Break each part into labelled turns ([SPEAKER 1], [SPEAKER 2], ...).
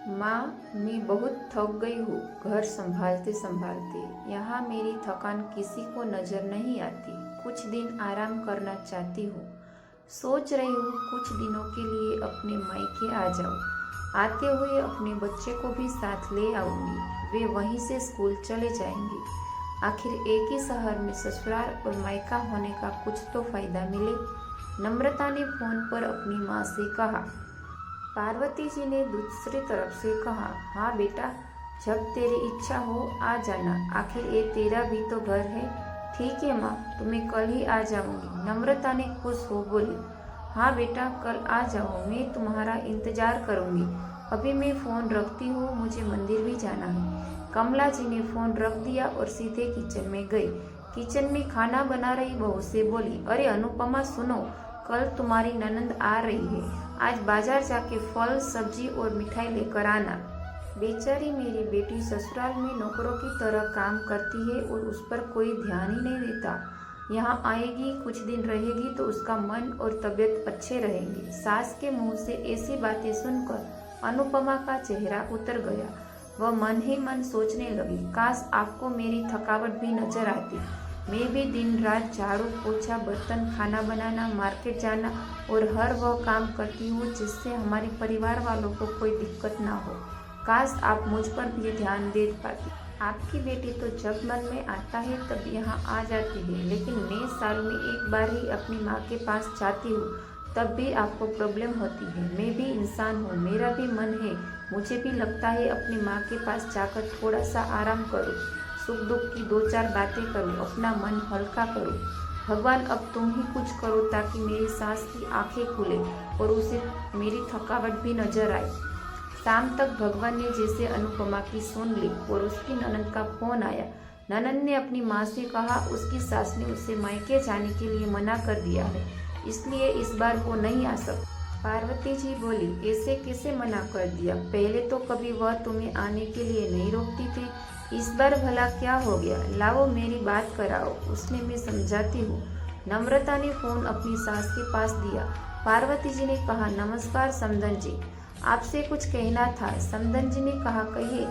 [SPEAKER 1] माँ, मैं बहुत थक गई हूँ घर संभालते संभालते। यहाँ मेरी थकान किसी को नजर नहीं आती। कुछ दिन आराम करना चाहती हूँ। सोच रही हूँ कुछ दिनों के लिए अपने मायके आ जाऊँ। आते हुए अपने बच्चे को भी साथ ले आऊंगी। वे वहीं से स्कूल चले जाएंगे। आखिर एक ही शहर में ससुराल और मायका होने का कुछ तो फायदा मिले। नम्रता ने फोन पर अपनी माँ से कहा। पार्वती जी ने दूसरी तरफ से कहा, हाँ बेटा, जब तेरी इच्छा हो आ जाना। आखिर ये तेरा भी तो घर है। ठीक है माँ, तुम्हें कल ही आ जाऊंगी। नम्रता ने खुश हो बोली, हाँ बेटा, कल आ जाओ, मैं तुम्हारा इंतजार करूंगी। अभी मैं फोन रखती हूँ, मुझे मंदिर भी जाना है। कमला जी ने फोन रख दिया और सीधे किचन में गई। किचन में खाना बना रही बहू से बोली, अरे अनुपमा सुनो, कल तुम्हारी ननंद आ रही है। आज बाजार जाके फल सब्जी और मिठाई लेकर आना। बेचारी मेरी बेटी ससुराल में नौकरों की तरह काम करती है और उस पर कोई ध्यान ही नहीं देता। यहाँ आएगी, कुछ दिन रहेगी तो उसका मन और तबीयत अच्छे रहेंगे। सास के मुंह से ऐसी बातें सुनकर अनुपमा का चेहरा उतर गया। वह मन ही मन सोचने लगी, काश आपको मेरी थकावट भी नजर आती। मैं भी दिन रात झाड़ू पोछा बर्तन खाना बनाना मार्केट जाना और हर वह काम करती हूँ जिससे हमारे परिवार वालों को कोई दिक्कत ना हो। काश आप मुझ पर भी ध्यान दे पाती। आपकी बेटी तो जब मन में आता है तब यहाँ आ जाती है, लेकिन मैं साल में एक बार ही अपनी माँ के पास जाती हूँ, तब भी आपको प्रॉब्लम होती है। मैं भी इंसान हूँ, मेरा भी मन है। मुझे भी लगता है अपनी माँ के पास जाकर थोड़ा सा आराम करूँ, सुख दुख की दो चार बातें करूं, अपना मन हल्का करूं। भगवान, अब तुम ही कुछ करो ताकि मेरी सास की आंखें खुले और उसे मेरी थकावट भी नजर आए। शाम तक भगवान ने जैसे अनुपमा की सुन ली और उसकी ननद का फोन आया। ननद ने अपनी माँ से कहा उसकी सास ने उसे मायके जाने के लिए मना कर दिया है, इसलिए इस बार वो नहीं आ सकती। पार्वती जी बोली, ऐसे कैसे मना कर दिया? पहले तो कभी वह तुम्हें आने के लिए नहीं रोकती थी, इस बार भला क्या हो गया? लाओ मेरी बात कराओ, उसने मैं समझाती हूँ। नम्रता ने फोन अपनी सास के पास दिया। पार्वती जी ने कहा, नमस्कार समदन जी, आपसे कुछ कहना था। समदन जी ने कहा, कहिए।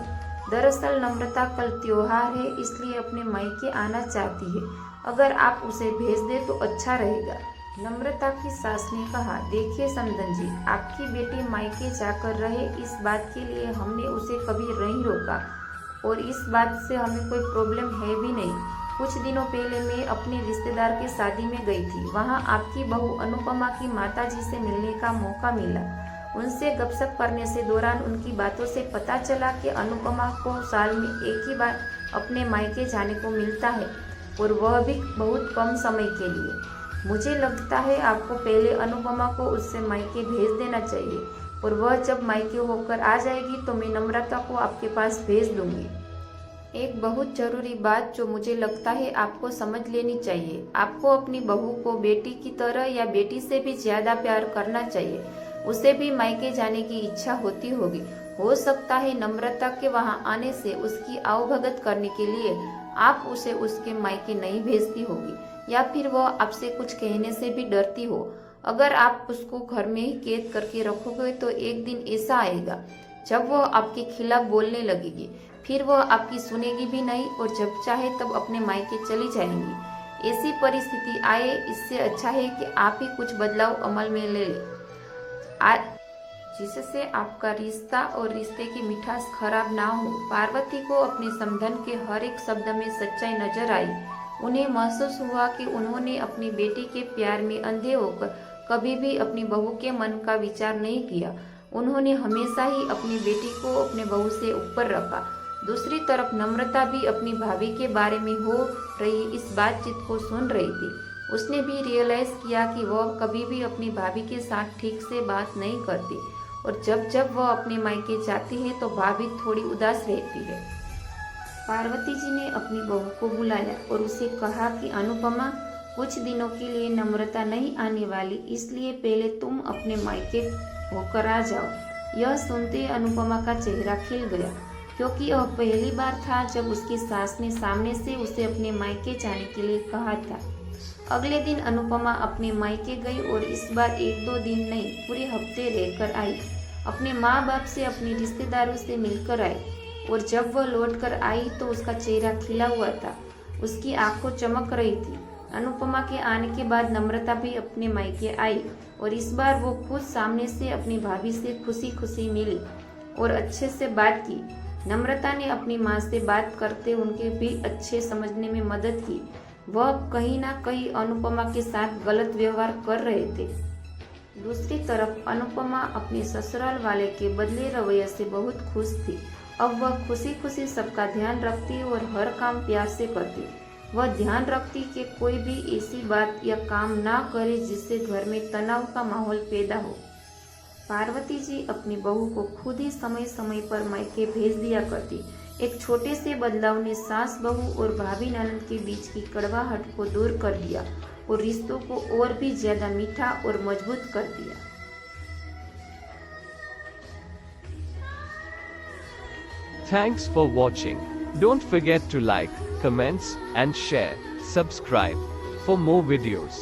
[SPEAKER 1] दरअसल नम्रता कल त्योहार है, इसलिए अपने मायके आना चाहती है। अगर आप उसे भेज दे तो अच्छा रहेगा। नम्रता की सास ने कहा, देखिए समदन जी, आपकी बेटी मायके जाकर रहे, इस बात के लिए हमने उसे कभी नहीं रोका और इस बात से हमें कोई प्रॉब्लम है भी नहीं। कुछ दिनों पहले मैं अपने रिश्तेदार की शादी में गई थी। वहाँ आपकी बहू अनुपमा की माताजी से मिलने का मौका मिला। उनसे गपशप करने से दौरान उनकी बातों से पता चला कि अनुपमा को साल में एक ही बार अपने मायके जाने को मिलता है और वह भी बहुत कम समय के लिए। मुझे लगता है आपको पहले अनुपमा को उससे मायके भेज देना चाहिए और वह जब मायके होकर आ जाएगी तो मैं नम्रता को आपके पास भेज दूंगी। एक बहुत जरूरी बात जो मुझे लगता है आपको समझ लेनी चाहिए। आपको अपनी बहू को बेटी की तरह या बेटी से भी ज्यादा प्यार करना चाहिए। उसे भी मायके जाने की इच्छा होती होगी। हो सकता है नम्रता के वहां आने से उसकी आवभगत करने के लिए आप उसे उसके मायके नहीं भेजती होगी, या फिर वह आपसे कुछ कहने से भी डरती हो। अगर आप उसको घर में ही कैद करके रखोगे तो एक दिन ऐसा आएगा जब वह आपके खिलाफ बोलने लगेगी, फिर वह आपकी सुनेगी भी नहीं और जब चाहे तब अपने मायके चली जाएंगी। ऐसी परिस्थिति आए, इससे अच्छा है कि आप ही कुछ बदलाव अमल में ले लें जिससे आपका रिश्ता और रिश्ते की मिठास खराब ना हो। पार्वती को अपने समधन के हर एक शब्द में सच्चाई नजर आई। उन्हें महसूस हुआ कि उन्होंने अपनी बेटी के प्यार में अंधे होकर कभी भी अपनी बहू के मन का विचार नहीं किया। उन्होंने हमेशा ही अपनी बेटी को अपने बहू से ऊपर रखा। दूसरी तरफ नम्रता भी अपनी भाभी के बारे में हो रही इस बातचीत को सुन रही थी। उसने भी रियलाइज किया कि वह कभी भी अपनी भाभी के साथ ठीक से बात नहीं करती और जब जब वह अपने मायके जाती है तो भाभी थोड़ी उदास रहती है। पार्वती जी ने अपनी बहू को बुलाया और उसे कहा कि अनुपमा, कुछ दिनों के लिए नम्रता नहीं आने वाली, इसलिए पहले तुम अपने मायके होकर आ जाओ। यह सुनते अनुपमा का चेहरा खिल गया, क्योंकि यह पहली बार था जब उसकी सास ने सामने से उसे अपने मायके जाने के लिए कहा था। अगले दिन अनुपमा अपने मायके गई और इस बार एक दो दिन नहीं, पूरे हफ्ते रहकर आई। अपने माँ बाप से अपने रिश्तेदारों से मिलकर आई और जब वह लौटकर आई तो उसका चेहरा खिला हुआ था, उसकी आंखों चमक रही थी। अनुपमा के आने के बाद नम्रता भी अपने मायके आई और इस बार वो खुद सामने से अपनी भाभी से खुशी खुशी मिली और अच्छे से बात की। नम्रता ने अपनी माँ से बात करते उनके भी अच्छे समझने में मदद की। वह कहीं ना कहीं अनुपमा के साथ गलत व्यवहार कर रहे थे। दूसरी तरफ अनुपमा अपने ससुराल वाले के बदले रवैये से बहुत खुश थी। अब वह खुशी खुशी सबका ध्यान रखती और हर काम प्यार से करती। वह ध्यान रखती कि कोई भी ऐसी बात या काम ना करे जिससे घर में तनाव का माहौल पैदा हो। पार्वती जी अपनी बहू को खुद ही समय समय पर मायके भेज दिया करती। एक छोटे से बदलाव ने सास बहू और भाभी ननद के बीच की कड़वाहट को दूर कर दिया और रिश्तों को और भी ज्यादा मीठा और मजबूत कर दिया।
[SPEAKER 2] Thanks for watching. Don't forget to like, comments, and share. Subscribe for more videos.